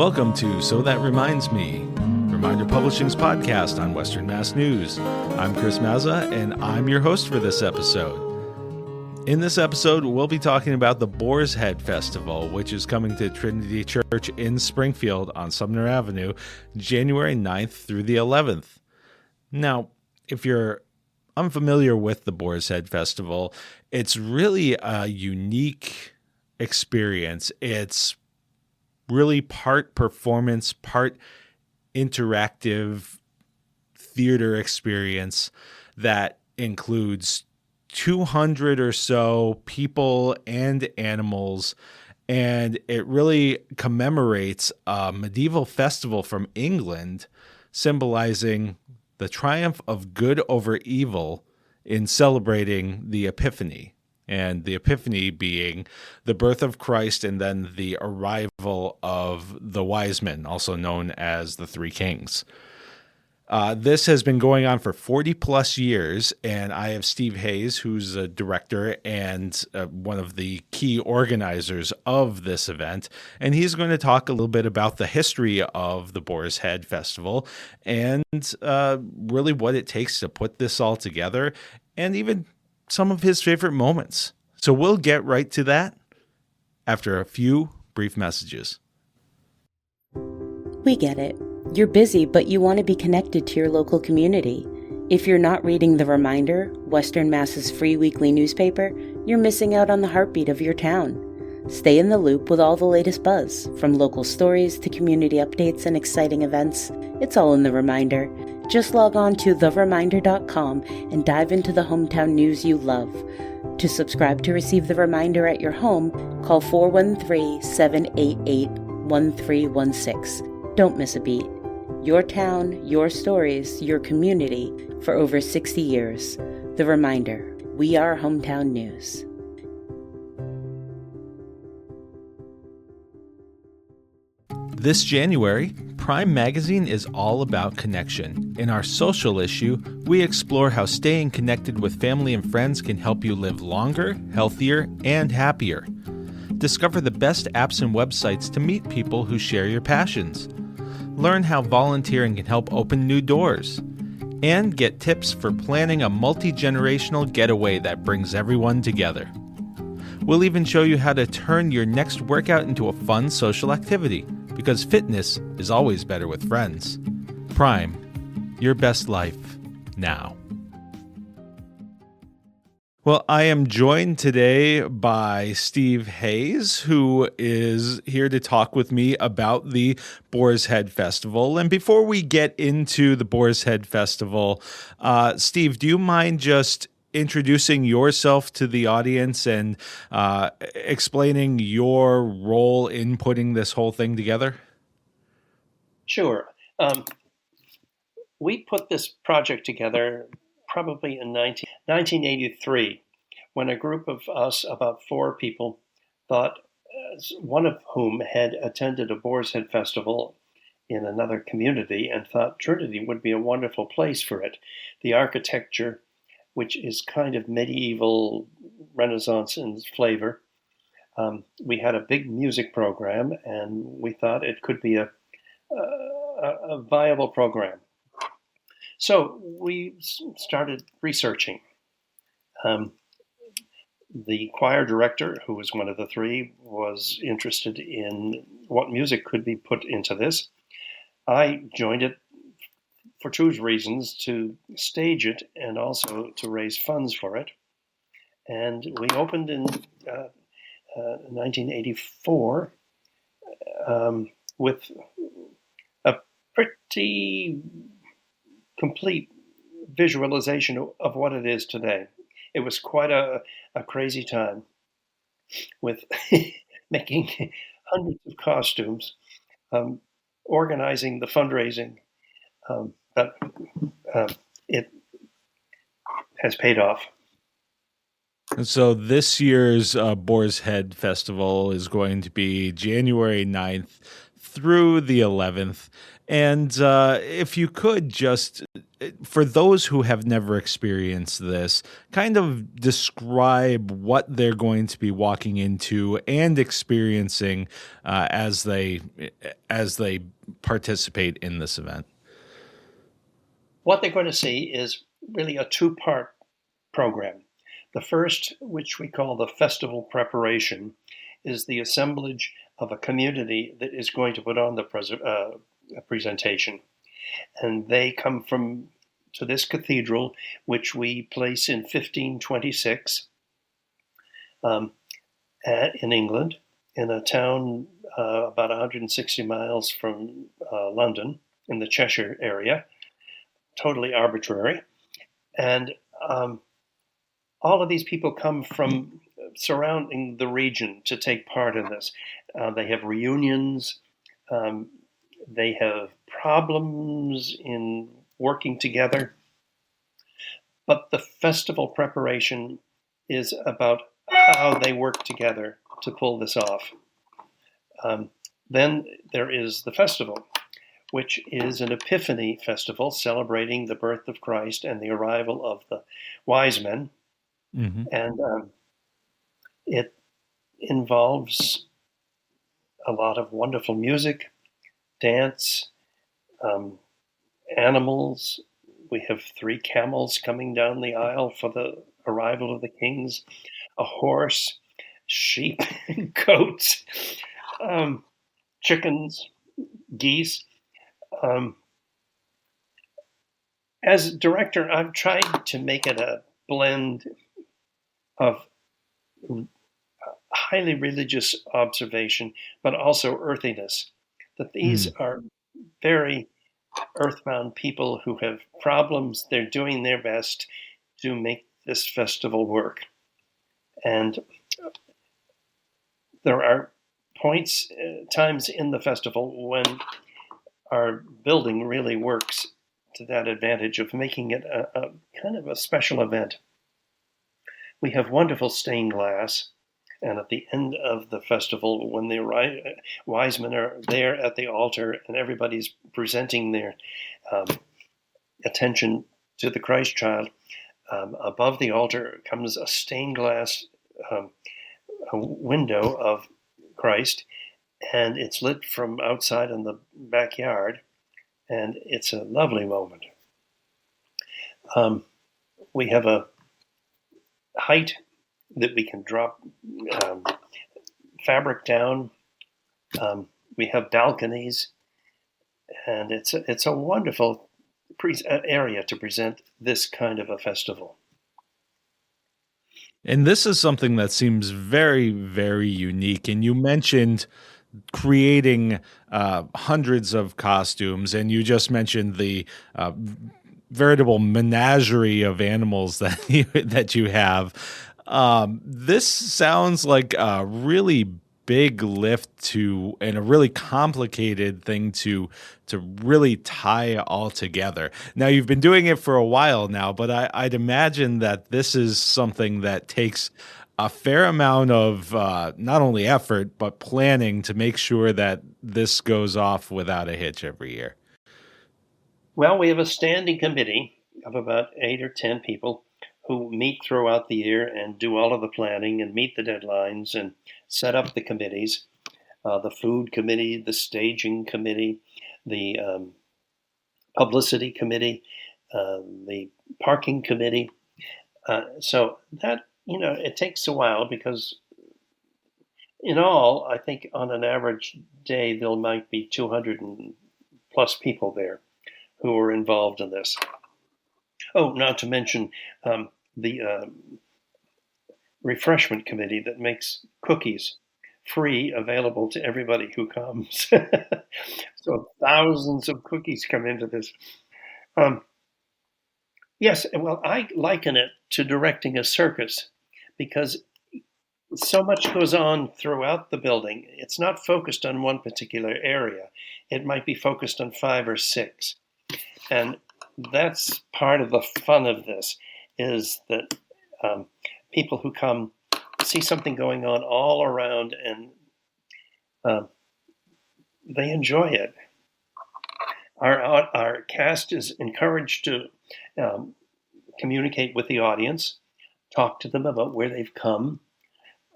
Welcome to So That Reminds Me, Reminder Publishing's podcast on Western Mass News. I'm Chris Maza, and I'm your host for this episode. In this episode, we'll be talking about the Boar's Head Festival, which is coming to Trinity Church in Springfield on Sumner Avenue, January 9th through the 11th. Now, if you're unfamiliar with the Boar's Head Festival, it's really a unique experience. It's really part performance, part interactive theater experience that includes 200 or so people and animals, and it really commemorates a medieval festival from England symbolizing the triumph of good over evil in celebrating the Epiphany. And the Epiphany being the birth of Christ and then the arrival of the wise men, also known as the Three Kings. This has been going on for 40 plus years, and I have Steve Hayes, who's a director and one of the key organizers of this event, and he's going to talk a little bit about the history of the Boar's Head Festival and really what it takes to put this all together, and even some of his favorite moments. So we'll get right to that after a few brief messages. We get it. You're busy, but you want to be connected to your local community. If you're not reading The Reminder, Western Mass's free weekly newspaper, you're missing out on the heartbeat of your town. Stay in the loop with all the latest buzz, from local stories to community updates and exciting events. It's all in The Reminder. Just log on to thereminder.com and dive into the hometown news you love. To subscribe to receive The Reminder at your home, call 413-788-1316. Don't miss a beat. Your town, your stories, your community for over 60 years. The Reminder. We are hometown news. This January, Prime Magazine is all about connection. In our social issue, we explore how staying connected with family and friends can help you live longer, healthier, and happier. Discover the best apps and websites to meet people who share your passions. Learn how volunteering can help open new doors. And get tips for planning a multi-generational getaway that brings everyone together. We'll even show you how to turn your next workout into a fun social activity, because fitness is always better with friends. Prime, your best life now. Well, I am joined today by Steve Hayes, who is here to talk with me about the Boar's Head Festival. And before we get into the Boar's Head Festival, Steve, do you mind just introducing yourself to the audience and explaining your role in putting this whole thing together? Sure. We put this project together probably in 1983, when a group of us, about 4 people, thought, one of whom had attended a Boar's Head Festival in another community and thought Trinity would be a wonderful place for it. The architecture, which is kind of medieval Renaissance in flavor. We had a big music program, and we thought it could be a viable program. So we started researching. The choir director, who was one of the 3, was interested in what music could be put into this. I joined it for 2 reasons: to stage it and also to raise funds for it. And we opened in 1984 with a pretty complete visualization of what it is today. It was quite a crazy time with making hundreds of costumes, organizing the fundraising, but it has paid off. And so this year's Boar's Head Festival is going to be January 9th through the 11th. And if you could just for those who have never experienced this, kind of describe what they're going to be walking into and experiencing as they participate in this event. What they're going to see is really a two-part program. The first, which we call the festival preparation, is the assemblage of a community that is going to put on the presentation. And they come to this cathedral, which we place in 1526 in England, in a town about 160 miles from London, in the Cheshire area, totally arbitrary. And all of these people come from surrounding the region to take part in this. They have reunions. They have problems in working together. But the festival preparation is about how they work together to pull this off. Then there is the festival, which is an Epiphany festival celebrating the birth of Christ and the arrival of the wise men. Mm-hmm. And it involves a lot of wonderful music, dance, animals. We have 3 camels coming down the aisle for the arrival of the kings, a horse, sheep, goats, chickens, geese. As director, I've tried to make it a blend of highly religious observation, but also earthiness. That these are very earthbound people who have problems. They're doing their best to make this festival work. And there are times in the festival when our building really works to that advantage of making it a kind of a special event. We have wonderful stained glass, and at the end of the festival, when the wise men are there at the altar and everybody's presenting their attention to the Christ child, above the altar comes a stained glass a window of Christ, and it's lit from outside in the backyard, and it's a lovely moment. We have a height that we can drop fabric down. We have balconies, and it's a wonderful area to present this kind of a festival. And this is something that seems very, very unique. And you mentioned creating hundreds of costumes, and you just mentioned the veritable menagerie of animals that you have. This sounds like a really big lift and a really complicated thing to really tie all together. Now, you've been doing it for a while now, but I'd imagine that this is something that takes a fair amount of not only effort, but planning to make sure that this goes off without a hitch every year. Well, we have a standing committee of about 8 or 10 people who meet throughout the year and do all of the planning and meet the deadlines and set up the committees, the food committee, the staging committee, the publicity committee, the parking committee. So that, it takes a while because in all, I think on an average day, there might be 200 plus people there who are involved in this. Oh, not to mention the refreshment committee that makes cookies free available to everybody who comes. So thousands of cookies come into this. Yes, well, I liken it to directing a circus because so much goes on throughout the building. It's not focused on one particular area. It might be focused on 5 or 6. And that's part of the fun of this, is that people who come see something going on all around and they enjoy it. Our cast is encouraged to communicate with the audience, talk to them about where they've come.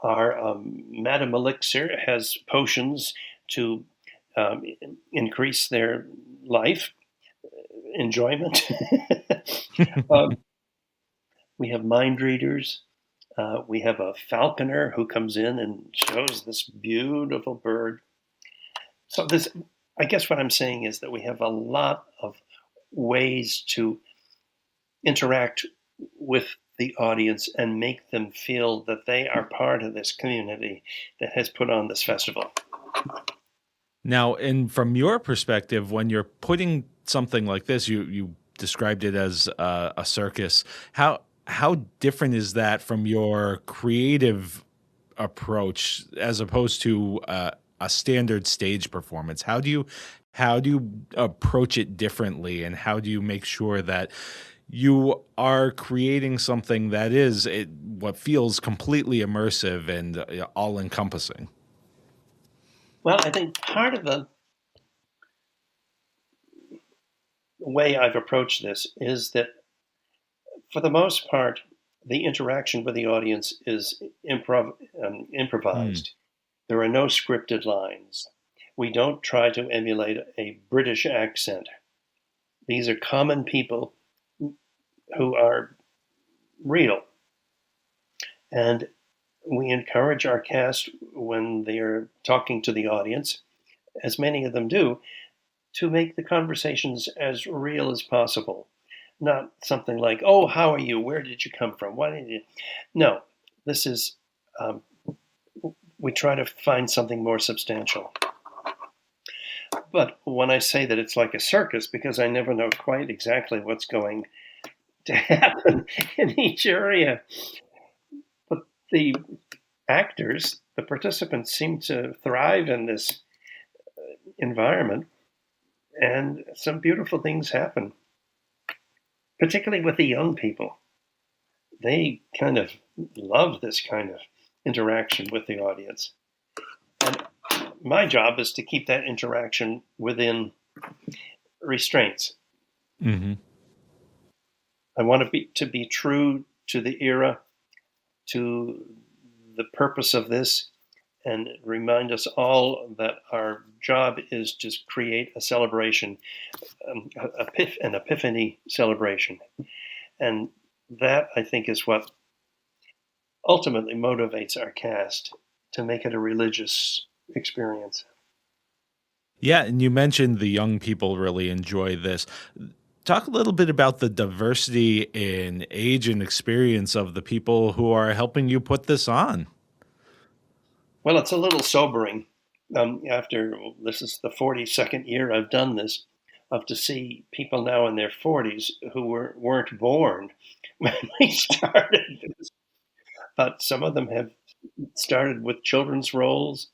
Our Madam Elixir has potions to increase their life enjoyment. We have mind readers. We have a falconer who comes in and shows this beautiful bird. So I guess what I'm saying is that we have a lot of ways to interact with the audience and make them feel that they are part of this community that has put on this festival. Now, and from your perspective, when you're putting something like this, you described it as a circus. How different is that from your creative approach as opposed to a standard stage performance? How do you approach it differently, and how do you make sure that you are creating something that is what feels completely immersive and all encompassing? Well, I think part of the way I've approached this is that, for the most part, the interaction with the audience is improvised. There are no scripted lines. We don't try to emulate a British accent. These are common people who are real. And we encourage our cast, when they're talking to the audience, as many of them do, to make the conversations as real as possible. Not something like, "Oh, how are you? Where did you come from? Why did you?" No, this is, we try to find something more substantial. But when I say that it's like a circus, because I never know quite exactly what's going to happen in each area, but the actors, the participants, seem to thrive in this environment, and some beautiful things happen, particularly with the young people. They kind of love this kind of interaction with the audience. And my job is to keep that interaction within restraints. Mm-hmm. I want to be true to the era, to the purpose of this, and remind us all that our job is to create a celebration, an Epiphany celebration. And that, I think, is what ultimately motivates our cast to make it a religious experience. Yeah, and you mentioned the young people really enjoy this. Talk a little bit about the diversity in age and experience of the people who are helping you put this on. Well, it's a little sobering. After this is the 42nd year I've done this, to see people now in their 40s who weren't born when we started this. But some of them have started with children's roles,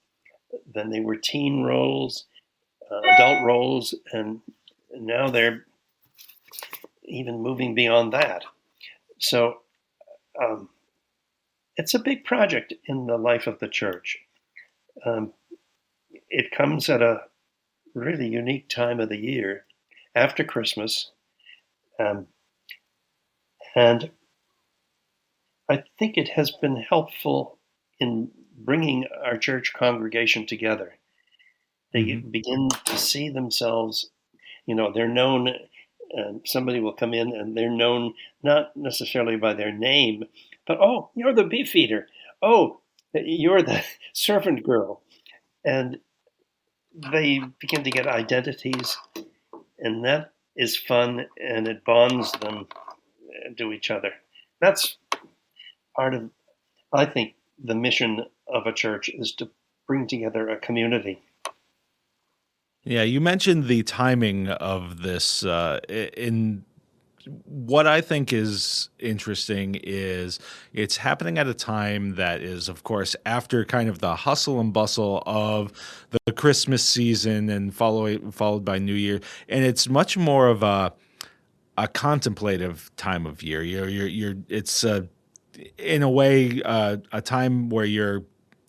then they were teen roles, adult roles, and now they're even moving beyond that. So it's a big project in the life of the church. It comes at a really unique time of the year, after Christmas, and I think it has been helpful in bringing our church congregation together. They begin to see themselves, they're known, somebody will come in and they're known not necessarily by their name, but, "Oh, you're the beef eater. Oh, you're the servant girl." And they begin to get identities, and that is fun, and it bonds them to each other. That's part of, I think, the mission of a church is to bring together a community. Yeah, you mentioned the timing of this. In what I think is interesting is it's happening at a time that is, of course, after kind of the hustle and bustle of the Christmas season and followed by New Year, and it's much more of a contemplative time of year. It's in a way a time where you're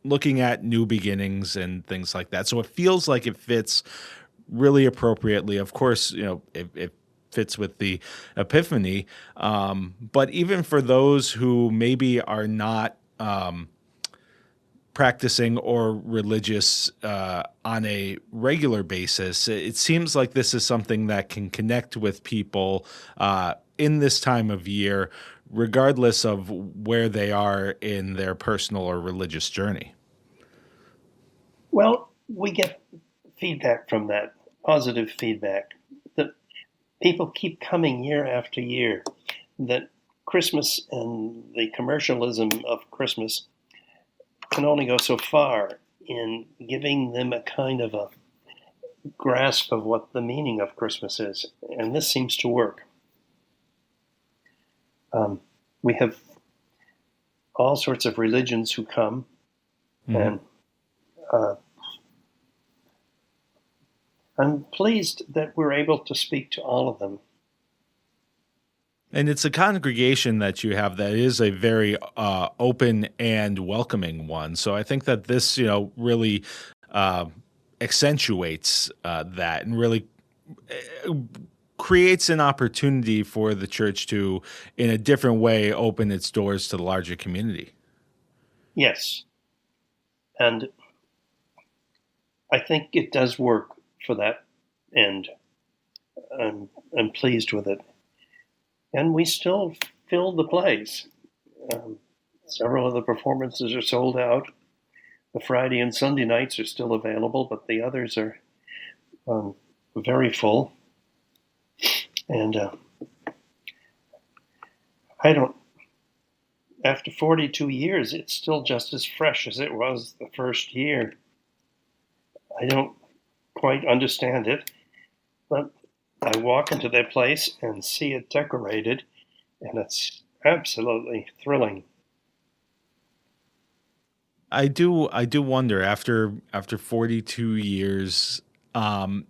looking at new beginnings and things like that. So it feels like it fits really appropriately. Of course, it fits with the Epiphany. But even for those who maybe are not practicing or religious on a regular basis, it seems like this is something that can connect with people in this time of year, regardless of where they are in their personal or religious journey. Well, we get feedback from that, positive feedback, that people keep coming year after year, that Christmas and the commercialism of Christmas can only go so far in giving them a kind of a grasp of what the meaning of Christmas is. And this seems to work. We have all sorts of religions who come, and I'm pleased that we're able to speak to all of them. And it's a congregation that you have that is a very open and welcoming one. So I think that this, really accentuates that and really creates an opportunity for the church to, in a different way, open its doors to the larger community. Yes. And I think it does work for that end. I'm pleased with it. And we still fill the place. Several of the performances are sold out. The Friday and Sunday nights are still available, but the others are very full. And after 42 years, it's still just as fresh as it was the first year. I don't quite understand it, but I walk into their place and see it decorated, and it's absolutely thrilling. I do wonder after 42 years,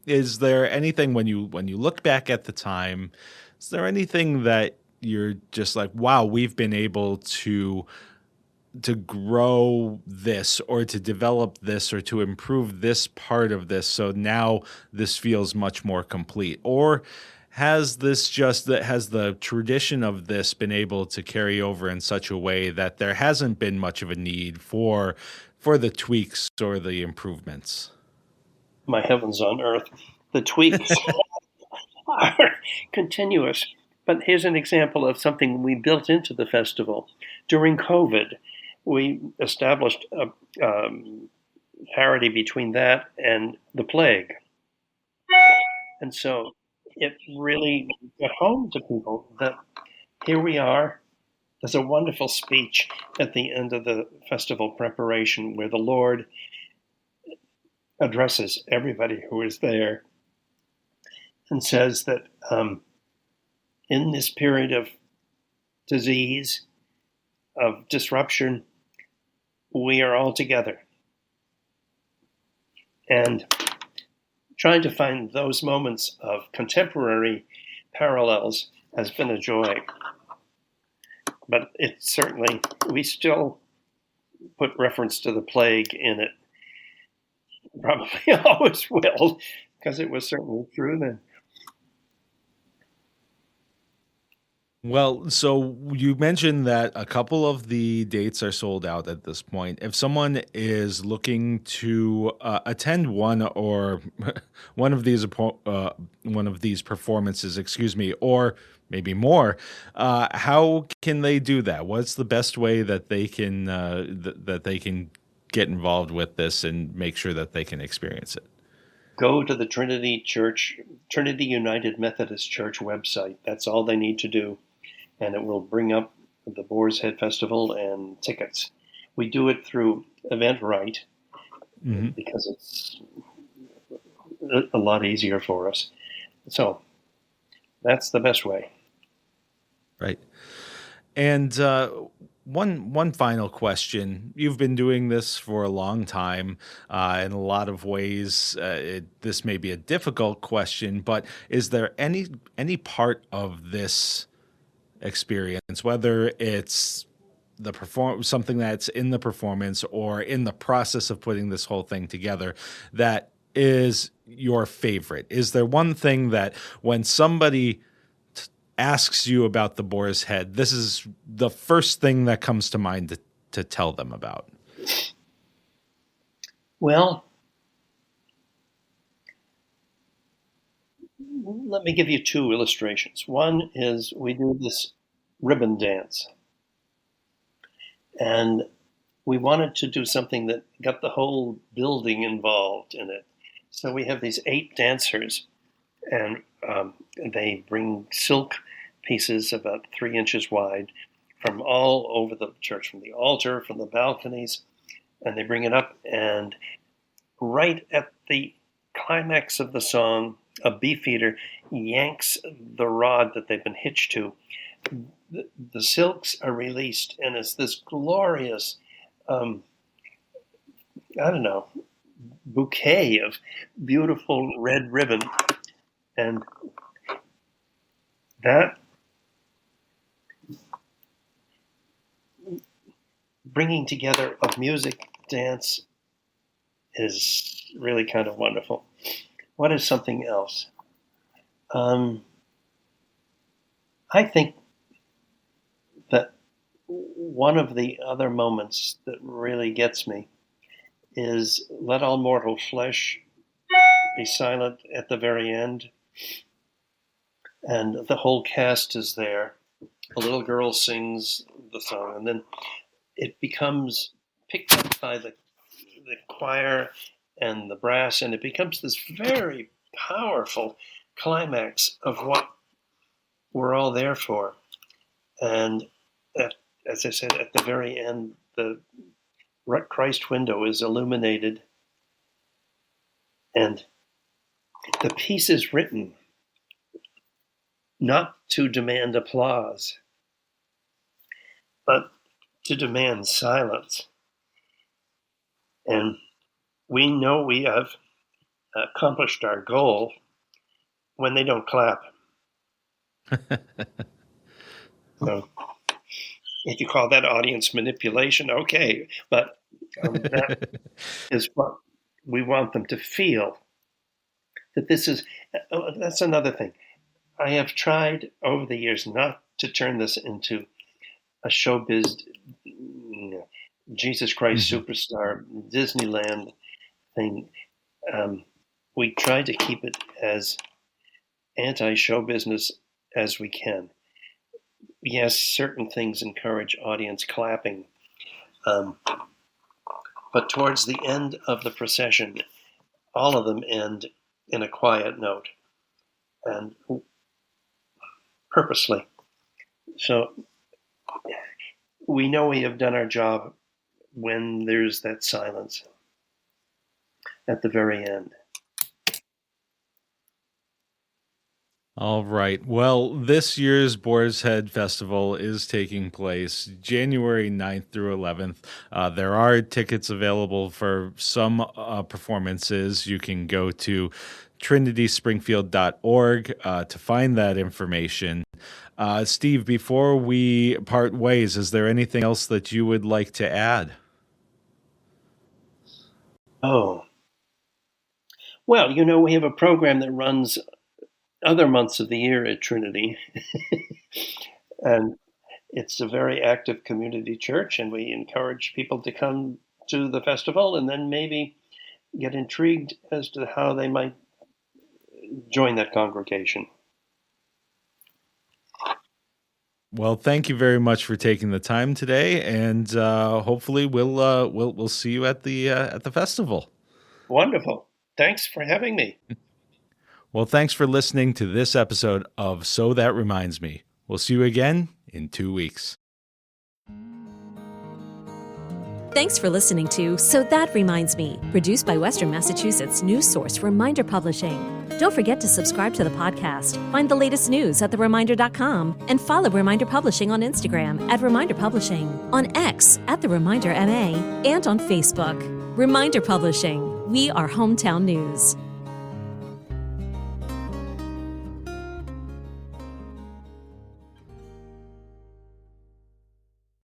is there anything when you look back at the time, is there anything that you're just like, wow, we've been able to grow this or to develop this or to improve this part of this, so now this feels much more complete? Or has the tradition of this been able to carry over in such a way that there hasn't been much of a need for the tweaks or the improvements? My heavens on earth, the tweaks are continuous. But here's an example of something we built into the festival. During COVID, we established a parity between that and the plague. And so it really got home to people that here we are. There's a wonderful speech at the end of the festival preparation where the Lord addresses everybody who is there and says that in this period of disease, of disruption, we are all together. And trying to find those moments of contemporary parallels has been a joy. But it's certainly, we still put reference to the plague in it. Probably always will, because it was certainly true then. Well, so you mentioned that a couple of the dates are sold out at this point. If someone is looking to attend one or one of these performances, or maybe more, how can they do that? What's the best way that they can that they can get involved with this and make sure that they can experience it? Go to the Trinity United Methodist Church website. That's all they need to do. And it will bring up the Boar's Head Festival and tickets. We do it through Eventbrite because it's a lot easier for us. So that's the best way. Right. And one final question. You've been doing this for a long time. In a lot of ways, this may be a difficult question, but is there any part of this experience, whether it's something that's in the performance or in the process of putting this whole thing together, that is your favorite? Is there one thing that when somebody asks you about the Boar's Head, this is the first thing that comes to mind to tell them about? Well, let me give you two illustrations. One is we do this ribbon dance, and we wanted to do something that got the whole building involved in it. So we have these 8 dancers, and they bring silk pieces about 3 inches wide from all over the church, from the altar, from the balconies, and they bring it up, and right at the climax of the song, a beefeater yanks the rod that they've been hitched to. The silks are released, and it's this glorious, bouquet of beautiful red ribbon. And that bringing together of music, dance, is really kind of wonderful. What is something else? I think that one of the other moments that really gets me is "Let all mortal flesh be silent" at the very end. And the whole cast is there. A little girl sings the song, and then it becomes picked up by the choir and the brass, and it becomes this very powerful climax of what we're all there for. And as I said, at the very end, the Christ window is illuminated, and the piece is written not to demand applause, but to demand silence. And we know we have accomplished our goal when they don't clap. So if you call that audience manipulation, okay, but that is what we want them to feel. That this is, that's another thing. I have tried over the years not to turn this into a showbiz, Jesus Christ superstar, Disneyland thing. We try to keep it as anti-show business as we can. Yes, certain things encourage audience clapping, but towards the end of the procession, all of them end in a quiet note, and purposely. So we know we have done our job when there's that silence at the very end. All right. Well, this year's Boar's Head Festival is taking place January 9th through 11th. There are tickets available for some performances. You can go to trinityspringfield.org to find that information. Steve, before we part ways, is there anything else that you would like to add? Oh. Well, we have a program that runs other months of the year at Trinity. And it's a very active community church, and we encourage people to come to the festival and then maybe get intrigued as to how they might join that congregation. Well, thank you very much for taking the time today, and hopefully we'll see you at the festival. Wonderful. Thanks for having me. Well, thanks for listening to this episode of So That Reminds Me. We'll see you again in 2 weeks. Thanks for listening to So That Reminds Me, produced by Western Massachusetts news source Reminder Publishing. Don't forget to subscribe to the podcast, find the latest news at thereminder.com, and follow Reminder Publishing on Instagram at Reminder Publishing, on X at The Reminder MA, and on Facebook. Reminder Publishing, we are hometown news.